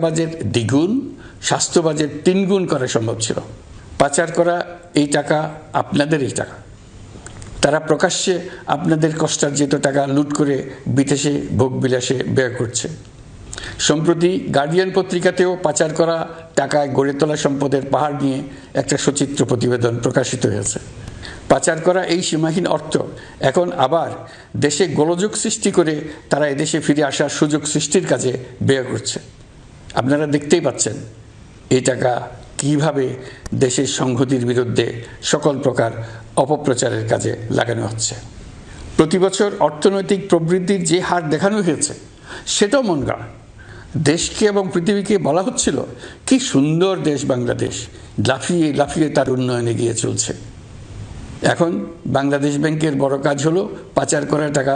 Budget দ্বিগুণ, স্বাস্থ্য budget 3 গুণ করা সম্ভব ছিল। পাচার করা এই টাকা আপনাদেরই টাকা। তারা প্রকাশ্যে আপনাদের কষ্টার্জিত টাকা লুট করে বিদেশে ভোগবিলাসে ব্যয় করছে। সম্প্রতি গার্ডিয়ান পত্রিকাতেও পাচার করা টাকায় গড়ে তোলা সম্পদের পাহাড় নিয়ে একটা সচিত্র প্রতিবেদন প্রকাশিত হয়েছে। পাচার করা এই সীমাহীন অর্থ এখন আবার দেশে গোলযোগ সৃষ্টি করে তারা এদেশে ফিরে আসার সুযোগ সৃষ্টির কাজে ব্যয় করছে। আপনারা দেখতেই পাচ্ছেন এই টাকা কিভাবে দেশের সংহতির বিরুদ্ধে সকল প্রকার অপপ্রচারের কাজে লাগানো হচ্ছে। প্রতি বছর অর্থনৈতিক প্রবৃদ্ধির যে হার দেখানো হয়েছে সেটাও মন গড়া। দেশকে এবং পৃথিবীকে বলা হচ্ছিল কি সুন্দর দেশ বাংলাদেশ, লাফিয়ে লাফিয়ে তার উন্নয়নে গিয়ে চলছে। এখন বাংলাদেশ ব্যাংকের বড় কাজ হলো পাচার করা টাকা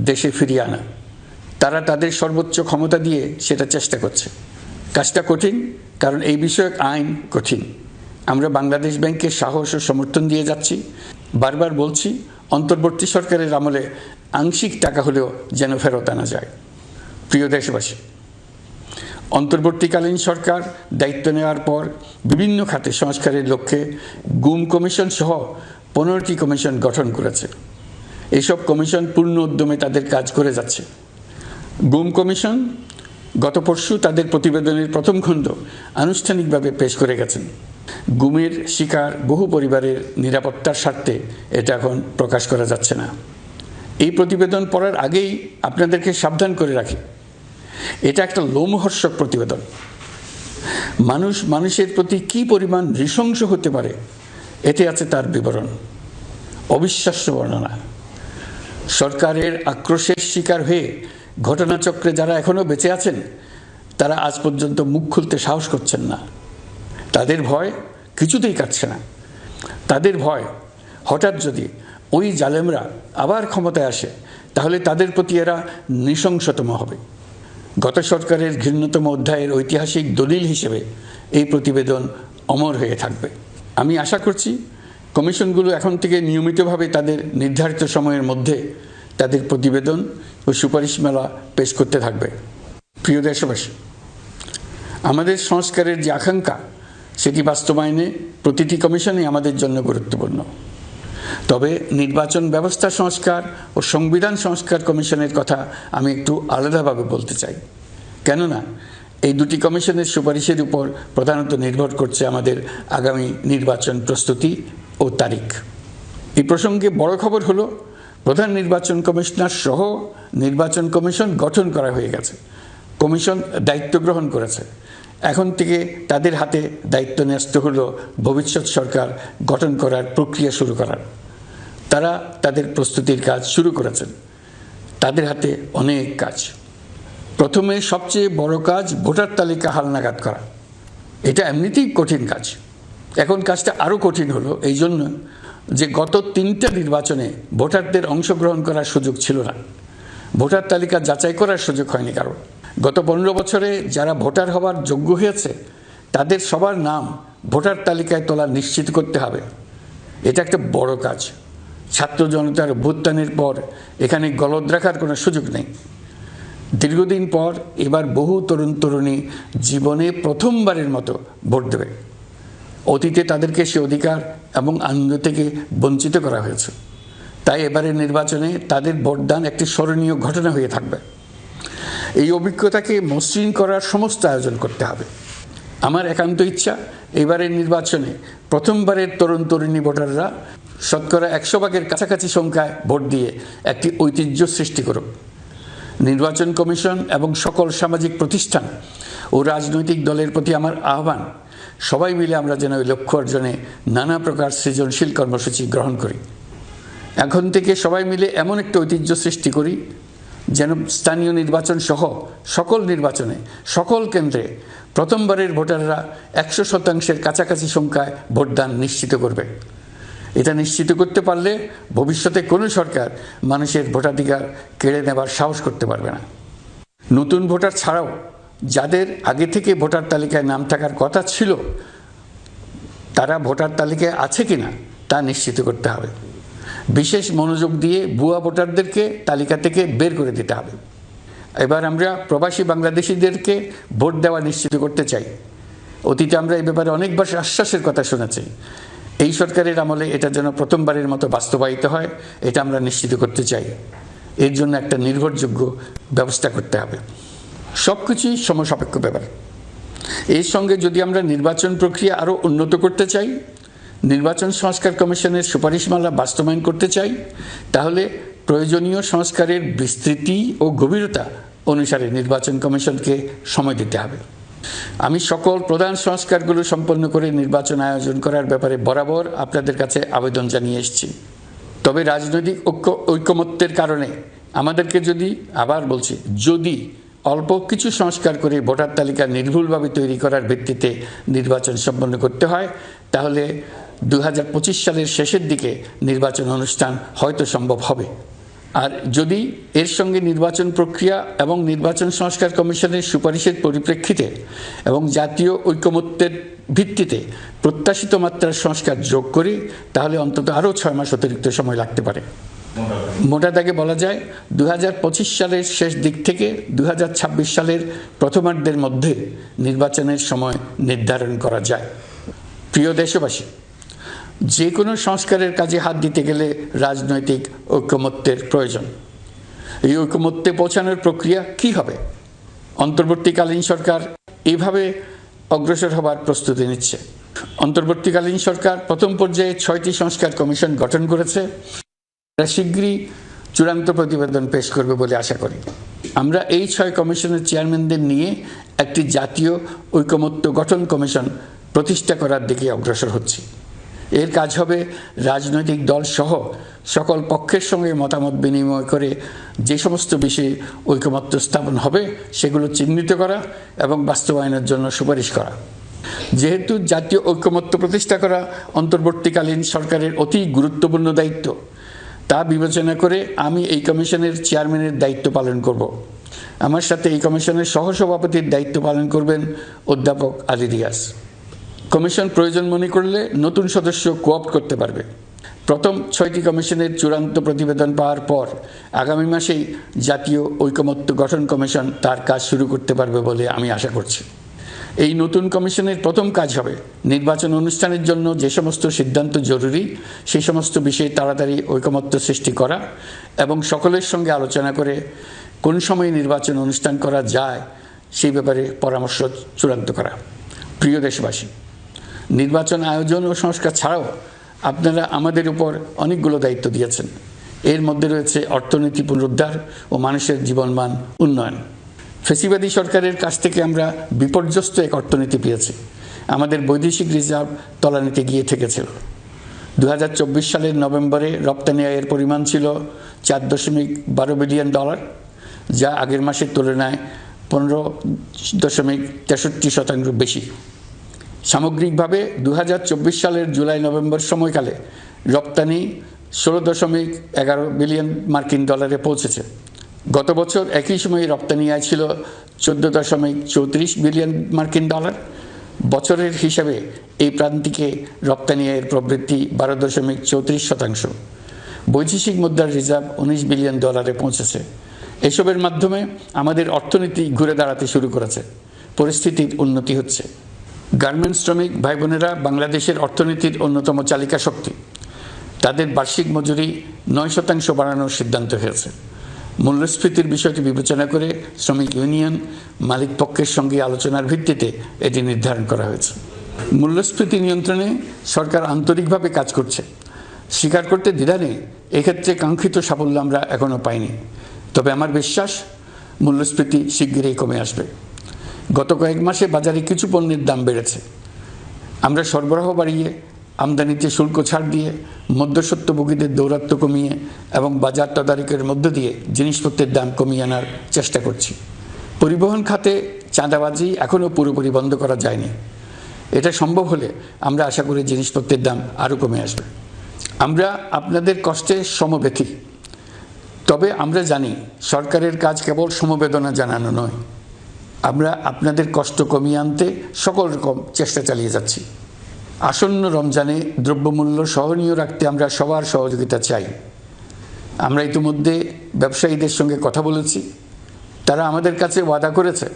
দেশে ফিরিয়ে আনা। তারা তাদের সর্বোচ্চ ক্ষমতা দিয়ে সেটা চেষ্টা করছে। কাজটা কঠিন, কারণ এই বিষয়ক আইন কঠিন। আমরা বাংলাদেশ ব্যাংকের সাহস ও সমর্থন দিয়ে যাচ্ছি। বারবার বলছি, অন্তর্বর্তী সরকারের আমলে আংশিক টাকা হলেও যেন ফেরত আনা যায়। প্রিয় দেশবাসী, অন্তর্বর্তীকালীন সরকার দায়িত্ব নেওয়ার পর বিভিন্ন খাতে সংস্কারের লক্ষ্যে গুম কমিশন সহ 15টি কমিশন গঠন করেছে। এইসব কমিশন পূর্ণ উদ্যমে তাদের কাজ করে যাচ্ছে। গুম কমিশন গত পরশু তাদের প্রতিবেদনের প্রথম খণ্ড আনুষ্ঠানিকভাবে পেশ করে গেছেন। গুমের শিকার বহু পরিবারের নিরাপত্তার স্বার্থে এটা এখন প্রকাশ করা যাচ্ছে না। এই প্রতিবেদন পড়ার আগেই আপনাদেরকে সাবধান করে রাখি, এটা একটা লোমহর্ষক প্রতিবেদন। মানুষ মানুষের প্রতি কি পরিমাণ নৃশংস হতে পারে এতে আছে তার বিবরণ। অবিশ্বাস্য বর্ণনা। সরকারের আক্রোশের শিকার হয়ে ঘটনাচক্রে যারা এখনো বেঁচে আছেন তারা আজ পর্যন্ত মুখ খুলতে সাহস করছেন না। তাদের ভয় কিছুতেই কাটছে না। তাদের ভয় হঠাৎ যদি ওই জালেমরা আবার ক্ষমতায় আসে তাহলে তাদের প্রতি এরা নৃশংসতম হবে। গত সরকারের ঘৃণ্যতম অধ্যায়ের ঐতিহাসিক দলিল হিসেবে এই প্রতিবেদন অমর হয়ে থাকবে। আমি আশা করছি কমিশনগুলো এখন থেকে নিয়মিতভাবে তাদের নির্ধারিত সময়ের মধ্যে তাদের প্রতিবেদন ও সুপারিশমালা পেশ করতে থাকবে। প্রিয় দেশবাসী, আমাদের সংস্কারের যে আকাঙ্ক্ষা সেটি বাস্তবায়নে প্রতিটি কমিশনই আমাদের জন্য গুরুত্বপূর্ণ। তবে নির্বাচন ব্যবস্থা সংস্কার ও সংবিধান সংস্কার কমিশনের কথা আমি একটু আলাদাভাবে বলতে চাই। কেননা এই দুটি কমিশনের সুপারিশের উপর প্রধানত নির্ভর করছে আমাদের আগামী নির্বাচন প্রস্তুতি ও তারিখ। এই প্রসঙ্গে বড় খবর হলো প্রধান নির্বাচন কমিশনার সহ নির্বাচন কমিশন গঠন করা হয়ে গেছে। কমিশন দায়িত্ব গ্রহণ করেছে। এখন থেকে তাদের হাতে দায়িত্ব ন্যস্ত হলো ভবিষ্যৎ সরকার গঠন করার প্রক্রিয়া শুরু করার। তারা তাদের প্রস্তুতির কাজ শুরু করেছেন। তাদের হাতে অনেক কাজ। প্রথমে সবচেয়ে বড় কাজ ভোটার তালিকা হালনাগাদ করা। এটা এমনিতেই কঠিন কাজ। এখন কাজটা আরও কঠিন হলো এই জন্য যে গত 3টা নির্বাচনে ভোটারদের অংশগ্রহণ করার সুযোগ ছিল না। ভোটার তালিকা যাচাই করার সুযোগ হয়নি কারো। গত 15 বছরে যারা ভোটার হওয়ার যোগ্য হয়েছে তাদের সবার নাম ভোটার তালিকায় তোলা নিশ্চিত করতে হবে। এটা একটা বড় কাজ। ছাত্র জনতার অভ্যুত্থানের পর এখানে গলদ রাখার কোনো সুযোগ নেই। দীর্ঘদিন পর এবার বহু তরুণ তরুণী জীবনে প্রথমবারের মতো ভোট দেবে। অতীতে তাদেরকে সে অধিকার এবং আনন্দ থেকে বঞ্চিত করা হয়েছে। তাই এবারের নির্বাচনে তাদের ভোটদান একটি স্মরণীয় ঘটনা হয়ে থাকবে। এই অভিজ্ঞতাকে মসৃণ করার সমস্ত আয়োজন করতে হবে। আমার একান্ত ইচ্ছা এবারের নির্বাচনে প্রথমবারের তরুণ তরুণী ভোটাররা শতকরা 100 ভাগের কাছাকাছি সংখ্যায় ভোট দিয়ে একটি ঐতিহ্য সৃষ্টি করুক। নির্বাচন কমিশন এবং সকল সামাজিক প্রতিষ্ঠান ও রাজনৈতিক দলের প্রতি আমার আহ্বান, সবাই মিলে আমরা যেন ওই লক্ষ্য অর্জনে নানা প্রকার সৃজনশীল কর্মসূচি গ্রহণ করি। এখন থেকে সবাই মিলে এমন একটা ঐতিহ্য সৃষ্টি করি যেন স্থানীয় নির্বাচন সহ সকল নির্বাচনে সকল কেন্দ্রে প্রথমবারের ভোটাররা 100% কাছাকাছি সংখ্যায় ভোটদান নিশ্চিত করবে। এটা নিশ্চিত করতে পারলে ভবিষ্যতে কোনো সরকার মানুষের ভোটাধিকার কেড়ে নেবার সাহস করতে পারবে না। নতুন ভোটার ছাড়াও যাদের আগে থেকে ভোটার তালিকায় নাম থাকার কথা ছিল তারা ভোটার তালিকায় আছে কিনা তা নিশ্চিত করতে হবে। বিশেষ মনোযোগ দিয়ে ভুয়া ভোটারদেরকে তালিকা থেকে বের করে দিতে হবে। এবার আমরা প্রবাসী বাংলাদেশিদেরকে ভোট দেওয়া নিশ্চিত করতে চাই। অতীতে আমরা এই ব্যাপারে অনেকবার আশ্বাসের কথা শুনেছি। এই সরকারের আমলে এটা যেন প্রথমবারের মতো বাস্তবায়িত হয়, এটা আমরা নিশ্চিত করতে চাই। এর জন্য একটা নির্ভরযোগ্য ব্যবস্থা করতে হবে। সব কিছুই সমসাপেক্ষ ব্যাপার। এর সঙ্গে যদি আমরা নির্বাচন প্রক্রিয়া আরও উন্নত করতে চাই, নির্বাচন সংস্কার কমিশনের সুপারিশমালা বাস্তবায়ন করতে চাই, তাহলে প্রয়োজনীয় সংস্কারের বিস্তৃতি ও গভীরতা অনুসারে নির্বাচন কমিশনকে সময় দিতে হবে। আমি সকল প্রধান সংস্কারগুলো সম্পন্ন করে নির্বাচন আয়োজন করার ব্যাপারে বরাবর আপনাদের কাছে আবেদন জানিয়ে এসেছি। তবে রাজনৈতিক ঐকমত্যের কারণে আমাদেরকে আবার বলছি, যদি অল্প কিছু সংস্কার করে ভোটার তালিকা নির্ভুলভাবে তৈরি করার ভিত্তিতে নির্বাচন সম্পন্ন করতে হয়, তাহলে 2025 সালের শেষের দিকে নির্বাচন অনুষ্ঠান হয়তো সম্ভব হবে। আর যদি এর সঙ্গে নির্বাচন প্রক্রিয়া এবং নির্বাচন সংস্কার কমিশনের সুপারিশের পরিপ্রেক্ষিতে এবং জাতীয় ঐকমত্যের ভিত্তিতে প্রত্যাশিত মাত্রার সংস্কার যোগ করি, তাহলে অন্তত আরও 6 মাস অতিরিক্ত সময় লাগতে পারে। মোটা দাগে বলা যায় 2025 সালের শেষ দিক থেকে 2026 সালের প্রথমার্ধের মধ্যে নির্বাচনের সময় নির্ধারণ করা যায়। প্রিয় দেশবাসী, যে কোনো সংস্কারের কাজে হাত দিতে গেলে রাজনৈতিক ঐকমত্যের প্রয়োজন। এই ঐকমত্যে পৌঁছানোর প্রক্রিয়া কি হবে? অন্তর্বর্তীকালীন সরকার এইভাবে অগ্রসর হবার প্রস্তুতি নিচ্ছে। অন্তর্বর্তীকালীন সরকার প্রথম পর্যায়ে 6টি সংস্কার কমিশন গঠন করেছে। তারা শীঘ্রই চূড়ান্ত প্রতিবেদন পেশ করবে বলে আশা করি। আমরা এই 6 কমিশনের চেয়ারম্যানদের নিয়ে একটি জাতীয় ঐকমত্য গঠন কমিশন প্রতিষ্ঠা করার দিকে অগ্রসর হচ্ছি। এর কাজ হবে রাজনৈতিক দল সহ সকল পক্ষের সঙ্গে মতামত বিনিময় করে যে সমস্ত বিষয়ে ঐকমত্য স্থাপন হবে সেগুলো চিহ্নিত করা এবং বাস্তবায়নের জন্য সুপারিশ করা। যেহেতু জাতীয় ঐকমত্য প্রতিষ্ঠা করা অন্তর্বর্তীকালীন সরকারের অতি গুরুত্বপূর্ণ দায়িত্ব, তা বিবেচনা করে আমি এই কমিশনের চেয়ারম্যানের দায়িত্ব পালন করব। আমার সাথে এই কমিশনের সহসভাপতির দায়িত্ব পালন করবেন অধ্যাপক আলী রিয়াজ। কমিশন প্রয়োজন মনে করলে নতুন সদস্য কোঅপ্ট করতে পারবে। প্রথম 6টি কমিশনের চূড়ান্ত প্রতিবেদন পাওয়ার পর আগামী মাসেই জাতীয় ঐকমত্য গঠন কমিশন তার কাজ শুরু করতে পারবে বলে আমি আশা করছি। এই নতুন কমিশনের প্রথম কাজ হবে নির্বাচন অনুষ্ঠানের জন্য যে সমস্ত সিদ্ধান্ত জরুরি সেই সমস্ত বিষয়ে তাড়াতাড়ি ঐকমত্য সৃষ্টি করা এবং সকলের সঙ্গে আলোচনা করে কোন সময় নির্বাচন অনুষ্ঠান করা যায় সেই ব্যাপারে পরামর্শ চূড়ান্ত করা। প্রিয় দেশবাসী, নির্বাচন আয়োজন ও সংস্কার ছাড়াও আপনারা আমাদের উপর অনেকগুলো দায়িত্ব দিয়েছেন। এর মধ্যে রয়েছে অর্থনীতি পুনরুদ্ধার ও মানুষের জীবনমান উন্নয়ন। ফ্যাসিবাদী সরকারের কাছ থেকে আমরা বিপর্যস্ত এক অর্থনীতি পেয়েছি। আমাদের বৈদেশিক রিজার্ভ তলানিতে গিয়ে ঠেকেছিল। 2024 সালের নভেম্বরে রপ্তানি আয়ের পরিমাণ ছিল $4.12 বিলিয়ন, যা আগের মাসের তুলনায় 15.63% বেশি। সামগ্রিকভাবে 2024 সালের জুলাই নভেম্বর সময়কালে রপ্তানি $16.11 বিলিয়ন মার্কিন ডলারে পৌঁছেছে। গত বছর একই সময়ে রপ্তানি আয় ছিল $14.34 বিলিয়ন মার্কিন ডলার। বছরের হিসাবে এই প্রান্তিকে রপ্তানি আয়ের প্রবৃদ্ধি 12.34%। বৈদেশিক মুদ্রার রিজার্ভ $19 বিলিয়ন পৌঁছেছে। এসবের মাধ্যমে আমাদের অর্থনীতি ঘুরে দাঁড়াতে শুরু করেছে। পরিস্থিতির উন্নতি হচ্ছে। গার্মেন্টস শ্রমিক ভাই বোনেরা বাংলাদেশের অর্থনীতির অন্যতম চালিকা শক্তি। তাদের বার্ষিক মজুরি 9% বাড়ানোর সিদ্ধান্ত হয়েছে। মূল্যস্ফীতির বিষয়টি বিবেচনা করে শ্রমিক ইউনিয়ন মালিক পক্ষের সঙ্গে আলোচনার ভিত্তিতে এটি নির্ধারণ করা হয়েছে। মূল্যস্ফীতি নিয়ন্ত্রণে সরকার আন্তরিকভাবে কাজ করছে। স্বীকার করতে দ্বিধা নেই, এক্ষেত্রে কাঙ্ক্ষিত সাফল্য আমরা এখনও পাইনি। তবে আমার বিশ্বাস মূল্যস্ফীতি শিগগিরই কমে আসবে। গত কয়েক মাসে বাজারে কিছু পণ্যের দাম বেড়েছে। আমরা সরবরাহ বাড়িয়ে, আমদানিতে শুল্ক ছাড় দিয়ে, মধ্যস্বত্বভোগীদের দৌরাত্ম্য কমিয়ে এবং বাজার তদারকির মধ্য দিয়ে জিনিসপত্রের দাম কমিয়ে আনার চেষ্টা করছি। পরিবহন খাতে চাঁদাবাজি এখনও পুরোপুরি বন্ধ করা যায়নি। এটা সম্ভব হলে আমরা আশা করি জিনিসপত্রের দাম আরও কমে আসবে। আমরা আপনাদের কষ্টে সমব্যথী। তবে আমরা জানি সরকারের কাজ কেবল সমবেদনা জানানো নয়। আমরা আপনাদের কষ্ট কমিয়ে আনতে সকল রকম চেষ্টা চালিয়ে যাচ্ছি। আসন্ন রমজানে দ্রব্যমূল্য সহনীয় রাখতে আমরা সবার সহযোগিতা চাই। আমরা ইতিমধ্যে ব্যবসায়ীদের সঙ্গে কথা বলেছি। তারা আমাদের কাছে ওয়াদা করেছে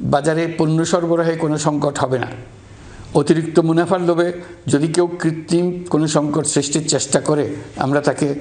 বাজারে পণ্য সরবরাহে কোনো সংকট হবে না। অতিরিক্ত মুনাফার লোভে যদি কেউ কৃত্রিম কোনো সংকট সৃষ্টির চেষ্টা করে আমরা তাকে